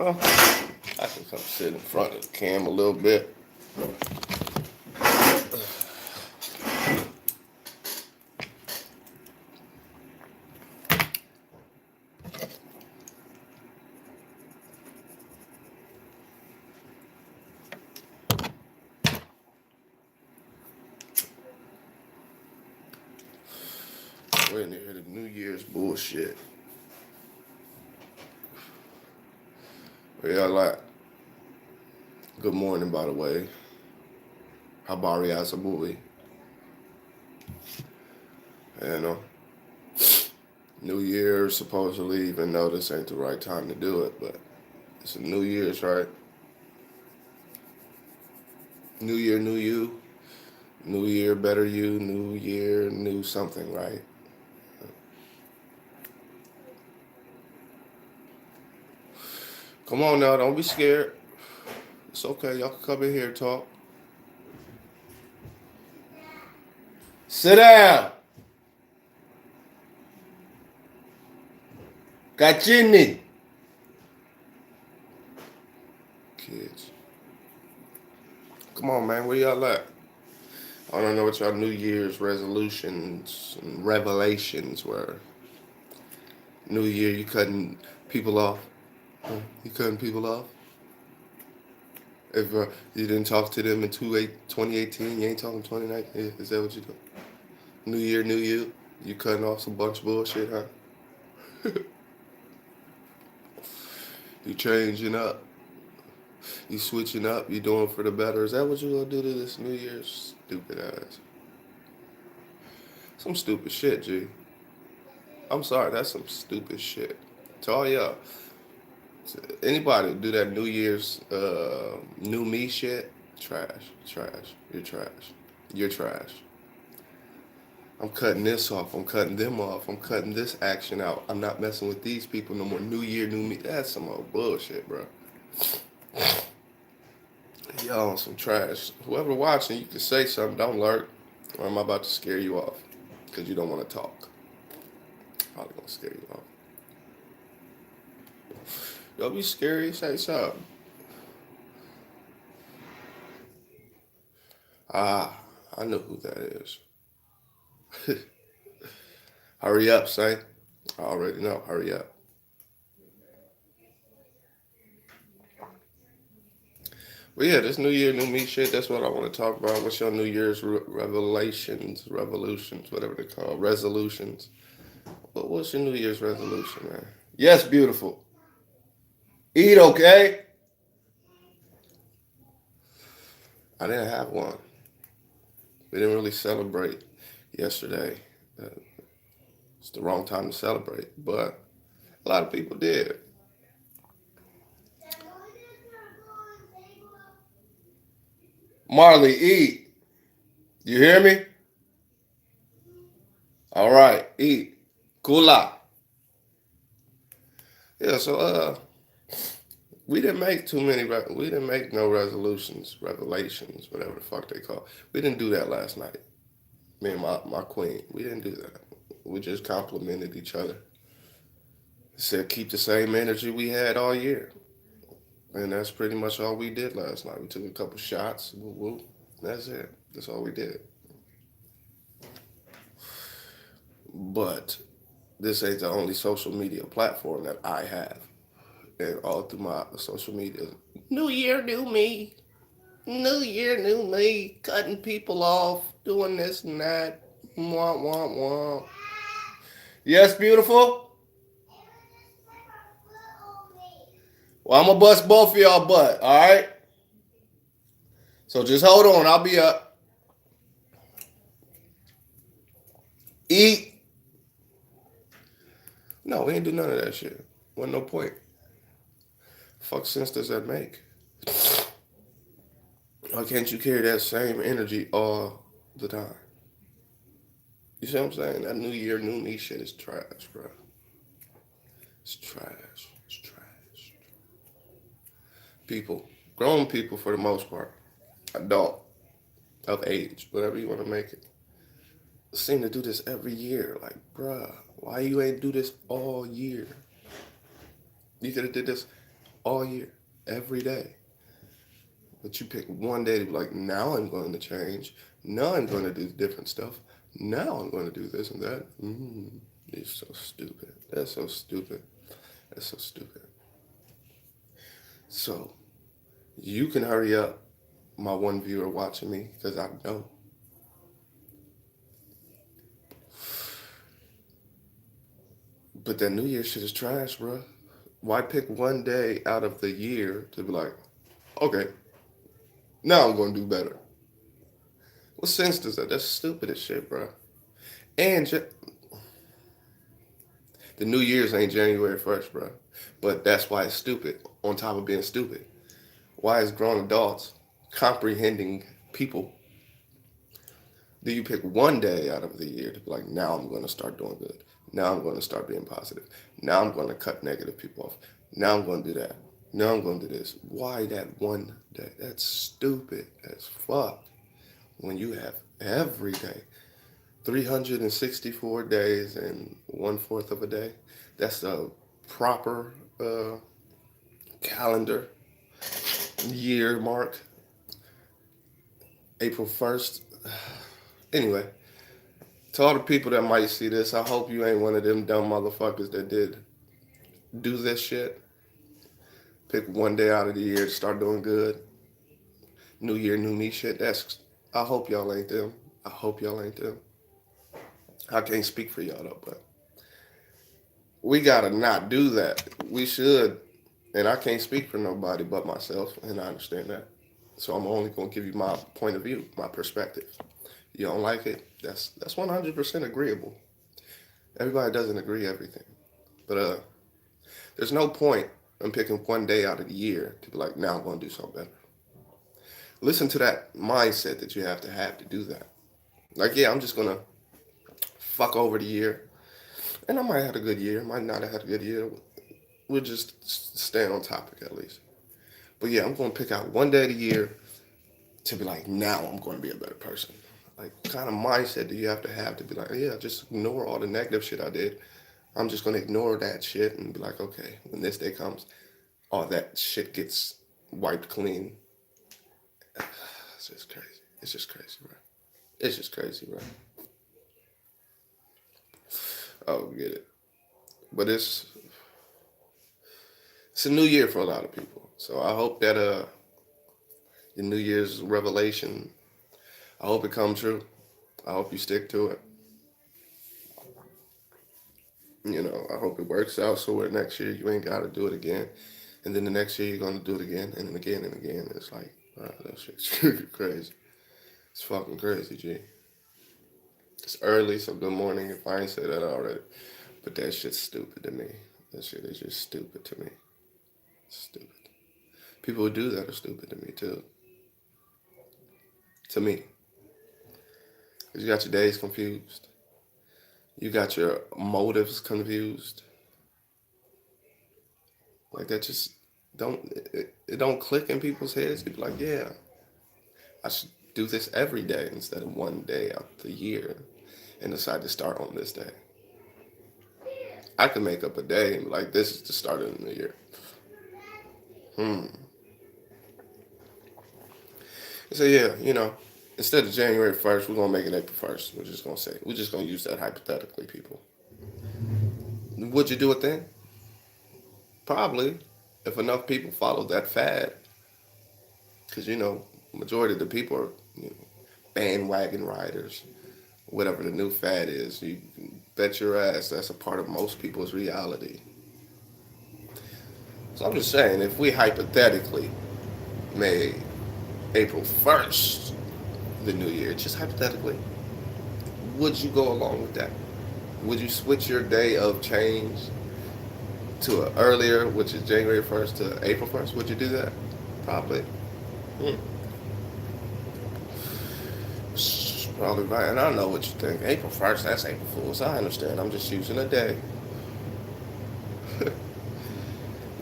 Oh, I can come sit in front of the cam a little bit. We're in here, the New Year's bullshit. Where y'all at? Good morning, by the way. Habari Asabui. You know, New Year's supposedly, even though this ain't the right time to do it, but it's a New Year's, right? New Year, new you. New Year, better you. New Year, new something, right? Come on now, don't be scared. It's okay, y'all can come in here and talk. Sit down. Kachini. Kids. Come on, man, where y'all at? I don't know what y'all New Year's resolutions and revelations were. New Year, you cutting people off? Huh? You cutting people off? If you didn't talk to them in 2018, you ain't talking 2019. Is that what you do? New Year, new you. You cutting off some bunch of bullshit, huh? You changing up. You switching up. You doing for the better. Is that what you gonna do to this New Year's? Stupid ass. Some stupid shit, G. I'm sorry, that's some stupid shit. To all y'all, anybody do that New Year's new me shit, trash, trash. You're trash. You're trash. I'm cutting this off. I'm cutting them off. I'm cutting this action out. I'm not messing with these people no more. New year, new me. That's some old bullshit, bro. Y'all on some trash. Whoever watching, you can say something. Don't lurk, or I'm about to scare you off because you don't want to talk. Probably gonna scare you off. Don't be scary. Say something. Ah, I know who that is. Hurry up, say. I already know. Hurry up. But yeah, this New Year, new me shit. That's what I want to talk about. What's your New Year's revelations, revolutions, whatever they call resolutions? But what's your New Year's resolution, man? Yes, beautiful. Eat okay. I didn't have one. We didn't really celebrate yesterday. Uh, it's the wrong time to celebrate, but a lot of people did. Marley, eat. You hear me? All right, eat. Kula. Yeah, so we didn't make too many. We didn't make no resolutions, revelations, whatever the fuck they call. We didn't do that last night. Me and my queen. We didn't do that. We just complimented each other. Said keep the same energy we had all year, and that's pretty much all we did last night. We took a couple shots. Woo woo. That's it. That's all we did. But this ain't the only social media platform that I have, and all through my social media. New year, new me. New year, new me. Cutting people off, doing this and that. Wah wah wah. Yes, beautiful. Well, I'm gonna bust both of y'all butt. All right. So just hold on. I'll be up. Eat. No, we ain't do none of that shit. Wasn't no point. Fuck sense does that make? Why can't you carry that same energy all the time? You see what I'm saying? That New Year, new me shit is trash, bro. It's trash. It's trash. People, grown people for the most part, adult. of age, whatever you want to make it, seem to do this every year. Like, bruh, why you ain't do this all year? You could have did this all year, every day. But you pick one day to be like, now I'm going to change. Now I'm going to do different stuff. Now I'm going to do this and that. It's so stupid. That's so stupid. That's so stupid. So, you can hurry up, my one viewer watching me, because I know. But that New Year shit is trash, bro. Why pick one day out of the year to be like, okay, now I'm going to do better? What sense does that? That's stupid as shit, bro. And the New Year's ain't January 1st, bro. But that's why it's stupid, on top of being stupid. Why, as grown adults, comprehending people, do you pick one day out of the year to be like, now I'm going to start doing good. Now I'm going to start being positive. Now I'm going to cut negative people off. Now I'm going to do that. Now I'm going to do this. Why that one day? That's stupid as fuck. When you have every day, 364 days and 1/4 of a day, that's a proper calendar year mark. April 1st. Anyway, to all the people that might see this, I hope you ain't one of them dumb motherfuckers that did do this shit. Pick one day out of the year to start doing good. New year, new me shit. I hope y'all ain't them. I hope y'all ain't them. I can't speak for y'all though, but we gotta not do that. We should, and I can't speak for nobody but myself, and I understand that. So I'm only gonna give you my point of view, my perspective. You don't like it? That's 100% agreeable. Everybody doesn't agree everything, but there's no point in picking one day out of the year to be like, now I'm gonna do something better. Listen to that mindset that you have to do that. Like, yeah, I'm just gonna fuck over the year, and I might have a good year, might not have had a good year. We'll just stay on topic at least. But yeah, I'm gonna pick out one day of the year to be like, now I'm gonna be a better person. Like, what kind of mindset do you have to be like, yeah, just ignore all the negative shit I did. I'm just gonna ignore that shit and be like, okay, when this day comes, all that shit gets wiped clean. It's just crazy. It's just crazy, bro. It's just crazy, bro. Oh, get it. But it's a new year for a lot of people. So I hope that your New Year's revelation, I hope it comes true. I hope you stick to it. You know, I hope it works out so where next year you ain't got to do it again. And then the next year you're going to do it again and then again and again. It's like, wow, that shit's crazy. It's fucking crazy, G. It's early, so good morning if I ain't said that already. But that shit's stupid to me. That shit is just stupid to me. Stupid. People who do that are stupid to me, too. To me. Because you got your days confused. You got your motives confused. Like, that just it don't click in people's heads. People like, yeah, I should do this every day instead of one day out the year and decide to start on this day. I can make up a day and be like, this is the start of the new year. So yeah, you know, instead of January 1st, we're gonna make it April 1st. We're just gonna use that hypothetically, people. Would you do it then? Probably, if enough people followed that fad. Because, you know, majority of the people are, you know, bandwagon riders. Whatever the new fad is, you can bet your ass that's a part of most people's reality. So I'm just saying, if we hypothetically made April 1st the new year, just hypothetically, would you go along with that? Would you switch your day of change to an earlier, which is January 1st to April 1st? Would you do that? Probably. Hmm. Probably right. And I know what you think. April 1st, that's April Fool's. I understand. I'm just using a day.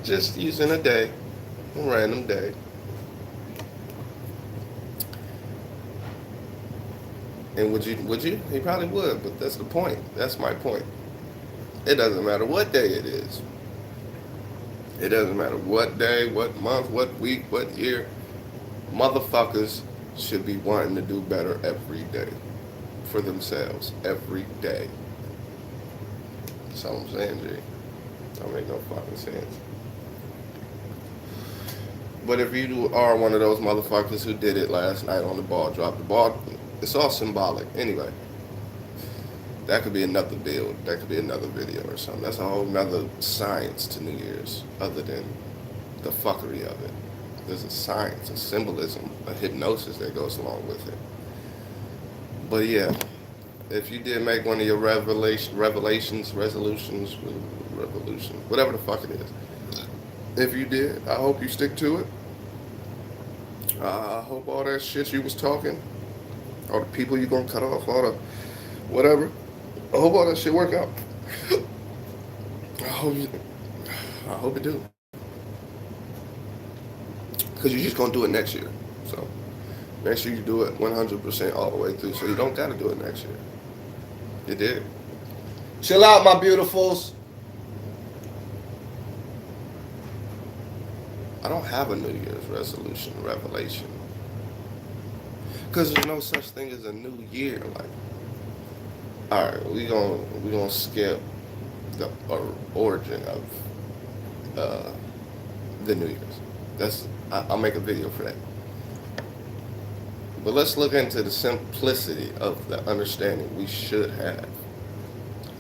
Just using a day. A random day. And would you? Would you? He probably would, but that's the point. That's my point. It doesn't matter what day it is. It doesn't matter what day, what month, what week, what year. Motherfuckers should be wanting to do better every day for themselves. Every day. That's all I'm saying, G. Don't make no fucking sense. But if you are one of those motherfuckers who did it last night on the ball, drop the ball, it's all symbolic. Anyway, that could be another build. That could be another video or something. That's a whole nother science to New Year's, other than the fuckery of it. There's a science, a symbolism, a hypnosis that goes along with it. But yeah, if you did make one of your revelations, resolutions, revolution, whatever the fuck it is. If you did, I hope you stick to it. I hope all that shit you was talking, all the people you gonna cut off, all the whatever. I hope all that shit work out. I hope you, I hope it do. Because you're just gonna do it next year. So make sure you do it 100% all the way through. So you don't gotta do it next year. You did. Chill out, my beautifuls. I don't have a New Year's resolution, revelation. Because there's no such thing as a new year. Like, all right, we gonna skip the origin of the New Year's. I'll make a video for that. But let's look into the simplicity of the understanding we should have.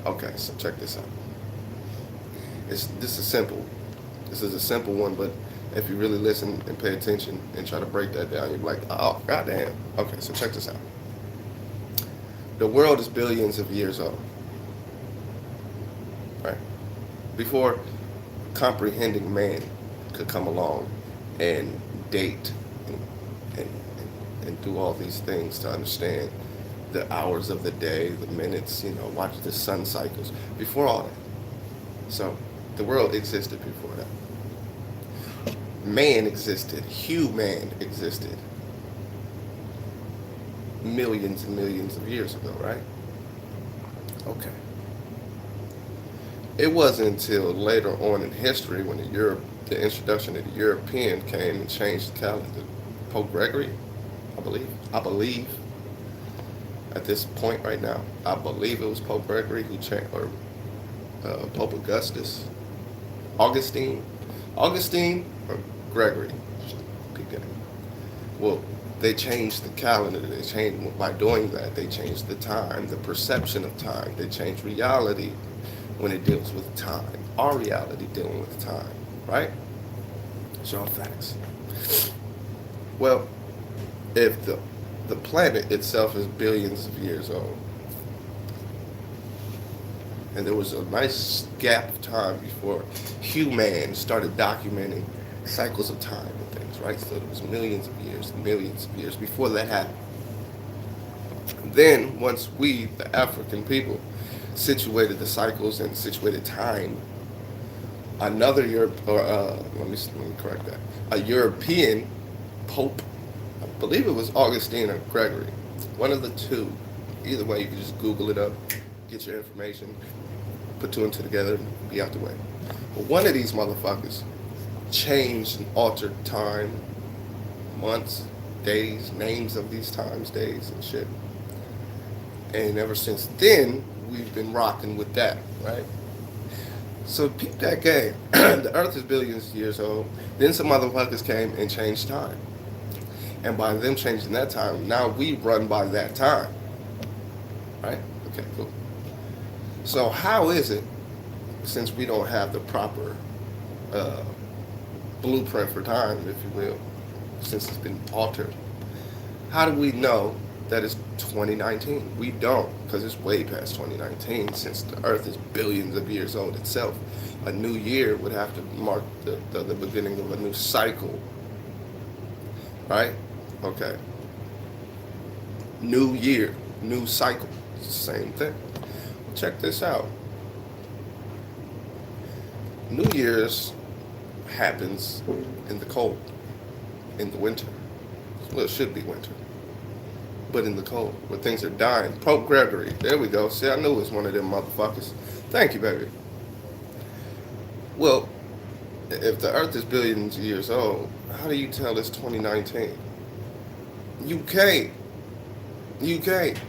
Okay, so check this out. This is simple. This is a simple one, but if you really listen and pay attention and try to break that down, you'll be like, oh, goddamn. Okay, so check this out. The world is billions of years old. Right? Before comprehending man could come along and date and do all these things to understand the hours of the day, the minutes, watch the sun cycles. Before all that. So the world existed before that. Man existed. Human existed. Millions and millions of years ago, right? Okay. It wasn't until later on in history when the introduction of the European came and changed the calendar. Pope Gregory, I believe, at this point right now, I believe it was Pope Gregory who changed, or Pope Augustine or Gregory. Well, they changed the calendar. By doing that, they changed the time, the perception of time. They changed reality when it deals with time. Our reality dealing with time, right? It's all facts. Well, if the planet itself is billions of years old, and there was a nice gap of time before humans started documenting cycles of time and things, right? So there was millions of years before that happened. Then, once we, the African people, situated the cycles and situated time, another let me correct that. A European Pope, I believe it was Augustine or Gregory, one of the two. Either way, you can just Google it up, get your information, put two and two together, and be out the way. But one of these motherfuckers changed and altered time, months, days, names of these times, days, and shit. And ever since then, we've been rocking with that, right? So peep that game. The Earth is billions of years old. Then some motherfuckers came and changed time. And by them changing that time, now we run by that time. Right? Okay, cool. So how is it, since we don't have the proper blueprint for time, if you will, since it's been altered, how do we know that it's 2019? We don't, because it's way past 2019, since the Earth is billions of years old itself. A new year would have to mark the beginning of a new cycle, right? Okay. New year, new cycle, it's the same thing. Check this out. New Year's happens in the cold, in the winter. Well, it should be winter. but in the cold, where things are dying. Pope Gregory, there we go. See, I knew it was one of them motherfuckers. Thank you, baby. Well, if the Earth is billions of years old, how do you tell it's 2019? You can't. You can't.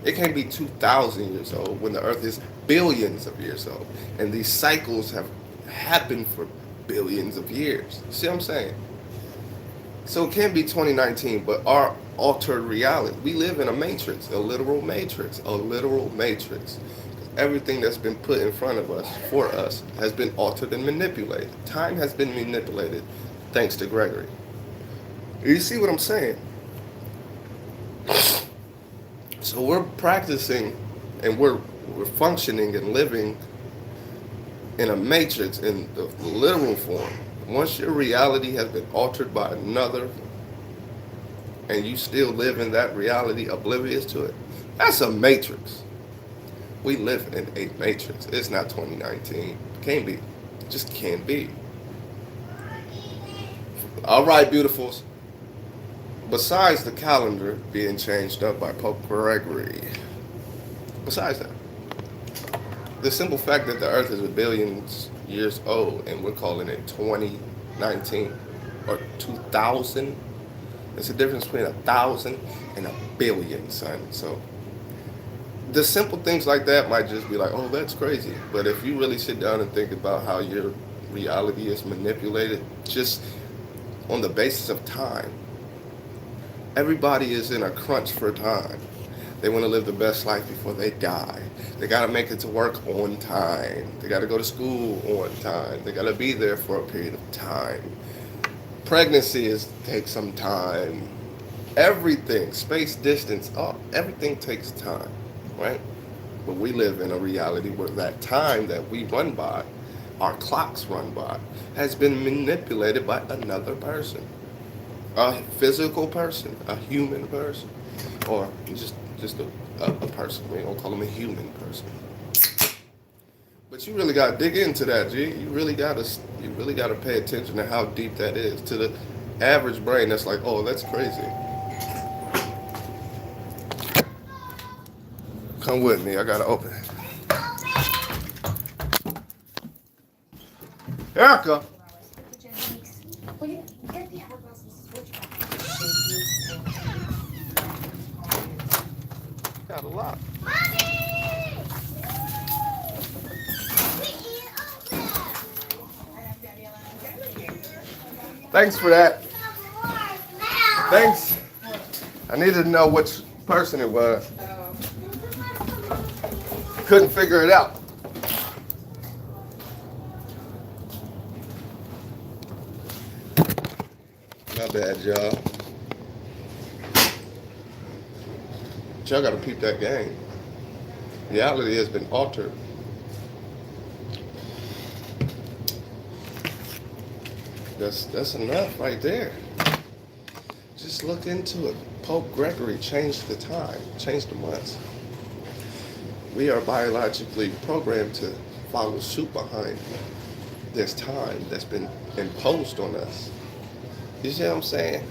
It can't be 2,000 years old when the Earth is billions of years old. And these cycles have happened for billions of years. See what I'm saying? So it can't be 2019, but our altered reality. We live in a matrix, a literal matrix, a literal matrix. Everything that's been put in front of us, for us, has been altered and manipulated. Time has been manipulated thanks to Gregory. You see what I'm saying? So we're practicing and we're functioning and living in a matrix in the literal form. Once your reality has been altered by another and you still live in that reality oblivious to it, that's a matrix. We live in a matrix. It's not 2019. Can't be. Just can't be. All right, beautifuls. Besides the calendar being changed up by Pope Gregory, besides that, the simple fact that the Earth is a billion years old and we're calling it 2019 or 2000, there's a difference between 1,000 and a billion, son. So the simple things like that might just be like, oh, that's crazy. But if you really sit down and think about how your reality is manipulated just on the basis of time, everybody is in a crunch for time. They want to live the best life before they die. They got to make it to work on time. They got to go to school on time. They got to be there for a period of time. Pregnancy takes some time. Everything, space, distance, everything takes time, right? But we live in a reality where that time that we run by, our clocks run by, has been manipulated by another person. A physical person, a human person, or just a person. We don't call them a human person. But you really gotta dig into that, G. You really gotta pay attention to how deep that is. To the average brain, that's like, oh, that's crazy. Come with me. I gotta open it. Erica. Got a lot. Thanks for that. Thanks. I needed to know which person it was. Couldn't figure it out. Not bad, y'all. Y'all gotta peep that game. Reality has been altered. That's enough right there. Just look into it. Pope Gregory changed the time, changed the months. We are biologically programmed to follow suit behind this time that's been imposed on us. You see what I'm saying?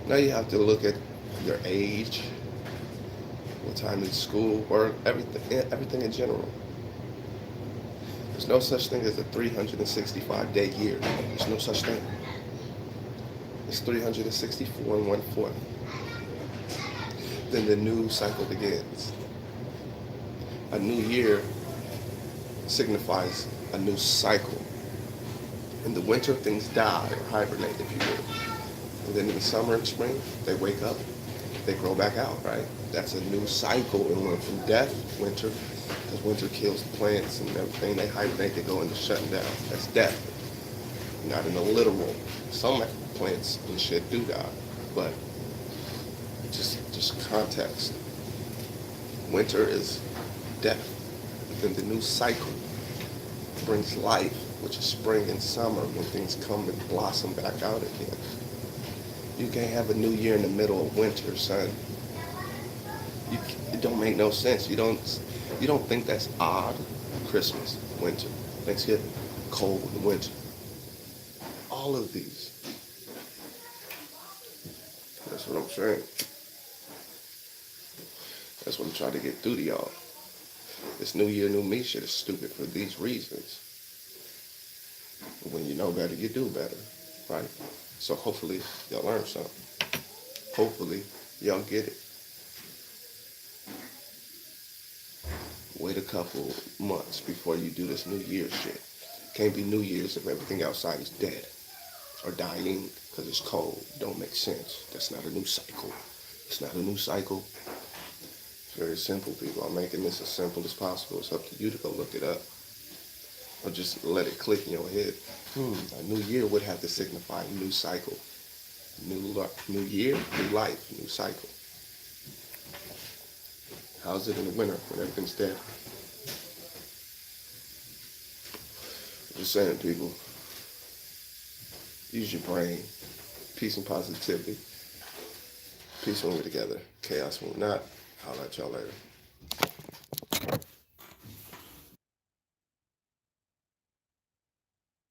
Now you have to look at your age, what time is school, work, everything in general. There's no such thing as a 365-day year. There's no such thing. It's 364 and 1/4. Then the new cycle begins. A new year signifies a new cycle. In the winter, things die or hibernate, if you will. And then in the summer and spring, they wake up, they grow back out, right? That's a new cycle. And went from death, winter, because winter kills the plants and everything. They hibernate, they go into shutting down. That's death. Not in a literal. Some plants and shit do die, but just context. Winter is death. Then the new cycle brings life, which is spring and summer, when things come and blossom back out again. You can't have a new year in the middle of winter, son. It don't make no sense. You don't think that's odd? Christmas, winter, Thanksgiving, cold in winter. All of these. There's That's what I'm saying. That's what I'm trying to get through to y'all. This new year, new me shit is stupid for these reasons. When you know better, you do better, right? So hopefully y'all learn something. Hopefully y'all get it. Wait a couple months before you do this New Year's shit. Can't be New Year's if everything outside is dead or dying because it's cold. Don't make sense. That's not a new cycle. It's not a new cycle. It's very simple, people. I'm making this as simple as possible. It's up to you to go look it up. Or just let it click in your head. A new year would have to signify a new cycle. New year, new life, new cycle. How's it in the winter when everything's dead? Just saying, people. Use your brain. Peace and positivity. Peace when we're together. Chaos when we're not. I'll let y'all later.